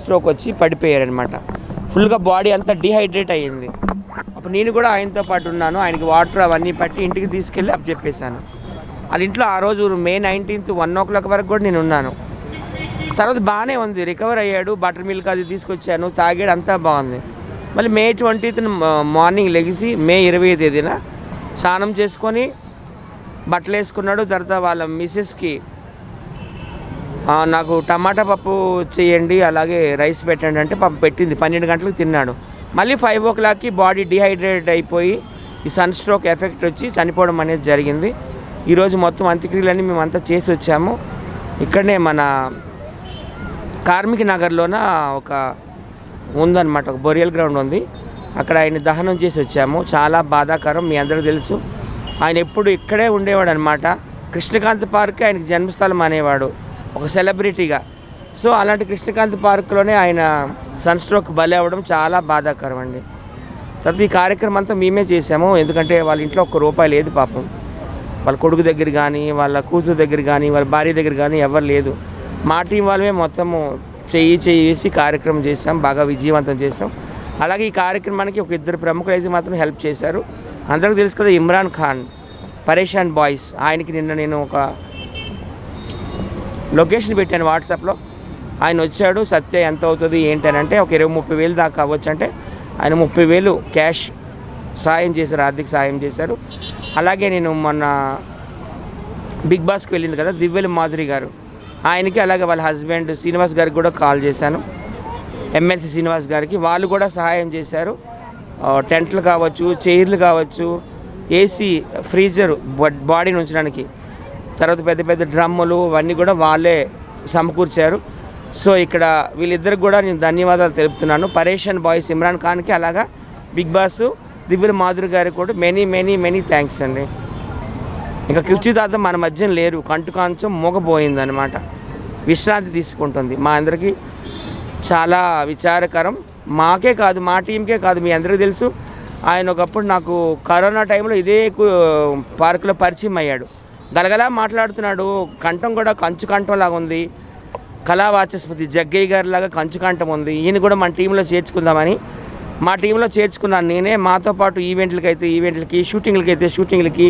Stroke వచ్చి పడిపోయారనమాట. ఫుల్గా body అంతా డిహైడ్రేట్ అయ్యింది. అప్పుడు నేను కూడా ఆయనతో పాటు ఉన్నాను. ఆయనకి వాటర్ అవన్నీ పట్టి ఇంటికి తీసుకెళ్ళి అప్ చెప్పేశాను. వాళ్ళ ఇంట్లో ఆ రోజు మే 19th 1 o'clock వరకు కూడా నేను ఉన్నాను. తర్వాత బాగానే ఉంది, రికవర్ అయ్యాడు. బటర్ మిల్క్ అది తీసుకొచ్చాను, తాగాడు, అంతా బాగుంది. మళ్ళీ మే 20th మార్నింగ్ లెగిసి మే 20వ తేదీన స్నానం చేసుకొని బట్టలు వేసుకున్నాడు. తర్వాత వాళ్ళ మిస్సెస్కి నాకు టమాటా పప్పు చేయండి, అలాగే రైస్ పెట్టండి అంటే పప్పు పెట్టింది. 12 గంటలకు తిన్నాడు. మళ్ళీ 5 o'clockకి బాడీ డిహైడ్రేట్ అయిపోయి ఈ సన్ స్ట్రోక్ ఎఫెక్ట్ వచ్చి చనిపోవడం అనేది జరిగింది. ఈరోజు మొత్తం అంత్యక్రియలన్నీ మేమంతా చేసి వచ్చాము. ఇక్కడనే మన కార్మిక నగర్లోన ఒక ఉందన్నమాట, ఒక బొరియల్ గ్రౌండ్ ఉంది. అక్కడ ఆయన దహనం చేసి వచ్చాము. చాలా బాధాకరం, మీ అందరికీ తెలుసు. ఆయన ఎప్పుడు ఇక్కడే ఉండేవాడు అనమాట. కృష్ణకాంత్ పార్క్ ఆయనకి జన్మస్థలం అనేవాడు, ఒక సెలబ్రిటీగా. సో అలాంటి కృష్ణకాంత్ పార్క్లోనే ఆయన సన్ స్ట్రోక్ బలి అవ్వడం చాలా బాధాకరం అండి. తర్వాత ఈ కార్యక్రమం అంతా మేమే చేసాము. ఎందుకంటే వాళ్ళ ఇంట్లో ₹1 లేదు పాపం. వాళ్ళ కొడుకు దగ్గర కానీ, వాళ్ళ కూతురు దగ్గర కానీ, వాళ్ళ భార్య దగ్గర కానీ ఎవరు లేదు. మా టీం వాళ్ళమే మొత్తము చేయి వేసి కార్యక్రమం చేసాం, బాగా విజయవంతం చేసాం. అలాగే ఈ కార్యక్రమానికి ఒక 2 ప్రముఖులు అయితే మాత్రం హెల్ప్ చేశారు. అందరికీ తెలుసు కదా, ఇమ్రాన్ ఖాన్, పరేషాన్ బాయ్స్. ఆయనకి నిన్న నేను ఒక లొకేషన్ పెట్టాను వాట్సాప్లో. ఆయన వచ్చాడు. సత్య ఎంత అవుతుంది ఏంటనంటే ఒక 20-30 వేలు దాకా అవ్వచ్చు అంటే ఆయన 30,000 క్యాష్ సాయం చేశారు, ఆర్థిక సాయం చేశారు. అలాగే నేను మొన్న బిగ్ బాస్కి వెళ్ళింది కదా దివ్యల మాధురి గారు, ఆయనకి అలాగే వాళ్ళ హస్బెండ్ శ్రీనివాస్ గారికి కూడా కాల్ చేశాను, ఎమ్మెల్సీ శ్రీనివాస్ గారికి. వాళ్ళు కూడా సహాయం చేశారు. టెంట్లు కావచ్చు, చైర్లు కావచ్చు, ఏసీ, ఫ్రీజర్ బాడీని ఉంచడానికి, తర్వాత పెద్ద పెద్ద డ్రమ్ములు అవన్నీ కూడా వాళ్ళే సమకూర్చారు. సో ఇక్కడ వీళ్ళిద్దరికి కూడా నేను ధన్యవాదాలు తెలుపుతున్నాను. పరేషాన్ బాయ్స్ ఇమ్రాన్ ఖాన్కి, అలాగా బిగ్ బాస్ దివ్యల మాధురి గారికి కూడా మెనీ థ్యాంక్స్ అండి. ఇంకా కుర్చీ తాత మన మధ్య లేరు, కంటు కాంచం మూగపోయిందనమాట, విశ్రాంతి తీసుకుంటుంది. మా అందరికీ చాలా విచారకరం. మాకే కాదు, మా టీంకే కాదు, మీ అందరికీ తెలుసు. ఆయన ఒకప్పుడు నాకు కరోనా టైంలో ఇదే పార్కులో పరిచయం అయ్యాడు. గలగలా మాట్లాడుతున్నాడు, కంఠం కూడా కంచు కంఠం లాగా ఉంది. కళావాచస్పతి జగ్గయ్య గారి లాగా కంచు కంఠం ఉంది. ఈయన కూడా మన టీంలో చేర్చుకుందామని మా టీంలో చేర్చుకున్నాను నేనే. మాతో పాటు ఈవెంట్లకి, షూటింగ్లకి,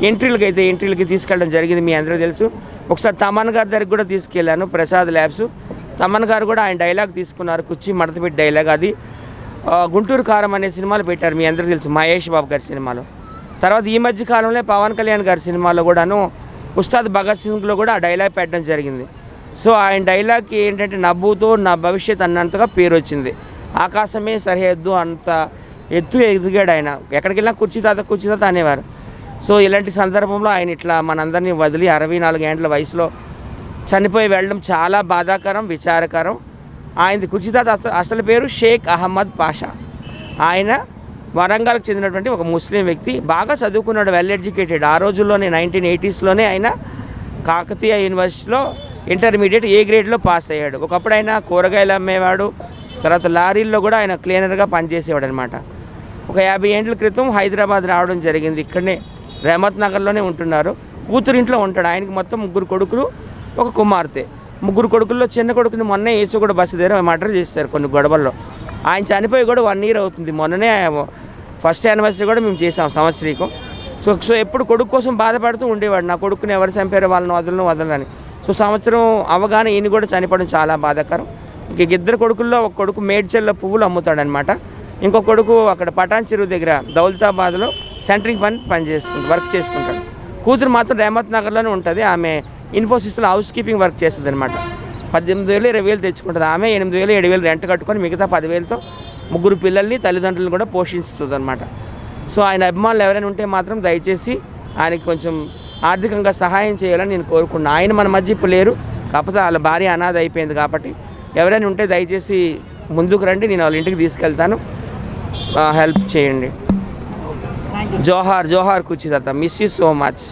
ఎంట్రీలకి తీసుకెళ్ళడం జరిగింది. మీ అందరికీ తెలుసు. ఒకసారి తమన్ గారి దగ్గరికి కూడా తీసుకెళ్ళాను, ప్రసాద్ ల్యాబ్స్. తమన్ గారు కూడా ఆయన డైలాగ్ తీసుకున్నారు, కుర్చీ మడతపెట్టి డైలాగ్. అది గుంటూరు కారం అనే సినిమాలో పెట్టారు, మీ అందరికీ తెలుసు, మహేష్ బాబు గారి సినిమాలో. తర్వాత ఈ మధ్య కాలంలో పవన్ కళ్యాణ్ గారి సినిమాలో కూడాను ఉస్తాద్ భగత్ సింగ్లో కూడా ఆ డైలాగ్ పెట్టడం జరిగింది. సో ఆయన డైలాగ్కి ఏంటంటే నవ్వుతో నా భవిష్యత్ అన్నంతగా పేరు వచ్చింది. ఆకాశమే సరిహద్దు అంత ఎత్తు ఎదిగాడు ఆయన. ఎక్కడికి వెళ్ళినా కుర్చీ తాత అనేవారు. సో ఇలాంటి సందర్భంలో ఆయన ఇట్లా మనందరినీ వదిలి 64 ఏండ్ల వయసులో చనిపోయి వెళ్ళడం చాలా బాధాకరం, విచారకరం. ఆయనది కుర్చీ తాత అసలు పేరు షేక్ అహ్మద్ పాషా. ఆయన వరంగల్కి చెందినటువంటి ఒక ముస్లిం వ్యక్తి, బాగా చదువుకున్నాడు, వెల్ ఎడ్యుకేటెడ్. ఆ రోజుల్లోనే 1980sలోనే ఆయన కాకతీయ యూనివర్సిటీలో ఇంటర్మీడియట్ ఏ గ్రేడ్లో పాస్ అయ్యాడు. ఒకప్పుడు ఆయన కూరగాయలు అమ్మేవాడు, తర్వాత లారీల్లో కూడా ఆయన క్లీనర్గా పనిచేసేవాడు అనమాట. ఒక 50 ఏండ్ల క్రితం హైదరాబాద్ రావడం జరిగింది. ఇక్కడనే రెహమత్ నగర్లోనే ఉంటున్నారు. కూతురింట్లో ఉంటాడు. ఆయనకి మొత్తం 3 కొడుకులు, ఒక కుమార్తె. 3 కొడుకుల్లో చిన్న కొడుకుని మొన్నే యేసుగూడ బస్సు దగ్గర మర్డర్ చేశారు కొన్ని గొడవల్లో. ఆయన చనిపోయి కూడా 1 year అవుతుంది. మొన్ననే ఫస్ట్ యానివర్సరీ కూడా మేము చేసాం, సంవత్సరీకం. సో ఎప్పుడు కొడుకు కోసం బాధపడుతూ ఉండేవాడు, నా కొడుకుని ఎవరు చంపారో వాళ్ళని వదలని. సో సంవత్సరం అవగానే ఈయన కూడా చనిపోవడం చాలా బాధాకరం. ఇంక 2 కొడుకుల్లో ఒక కొడుకు మేడ్చల్లో పువ్వులు అమ్ముతాడనమాట. ఇంకో కొడుకు అక్కడ పటాన్ చెరువు దగ్గర దౌలతాబాద్లో సెంటరింగ్ వర్క్ చేసుకుంటాడు. కూతురు మాత్రం రెహమత్ నగర్లోనే ఉంటుంది. ఆమె ఇన్ఫోసిస్లో హౌస్ కీపింగ్ వర్క్ చేస్తుంది అనమాట. 18,000 20,000 తెచ్చుకుంటుంది. ఆమె 8,000 7,000 రెంట్ కట్టుకొని మిగతా 10,000తో 3 పిల్లల్ని, తల్లిదండ్రులను కూడా పోషిస్తుంది అనమాట. సో ఆయన అభిమానులు ఎవరైనా ఉంటే మాత్రం దయచేసి ఆయనకి కొంచెం ఆర్థికంగా సహాయం చేయాలని నేను కోరుకున్నాను. ఆయన మన మధ్య ఇప్పుడు లేరు, కాకపోతే వాళ్ళ భార్య అనాథ అయిపోయింది. కాబట్టి ఎవరైనా ఉంటే దయచేసి ముందుకు రండి, నేను వాళ్ళ ఇంటికి తీసుకెళ్తాను, హెల్ప్ చేయండి. జోహార్ కుర్చీ తాత, మిస్ యూ సో మచ్.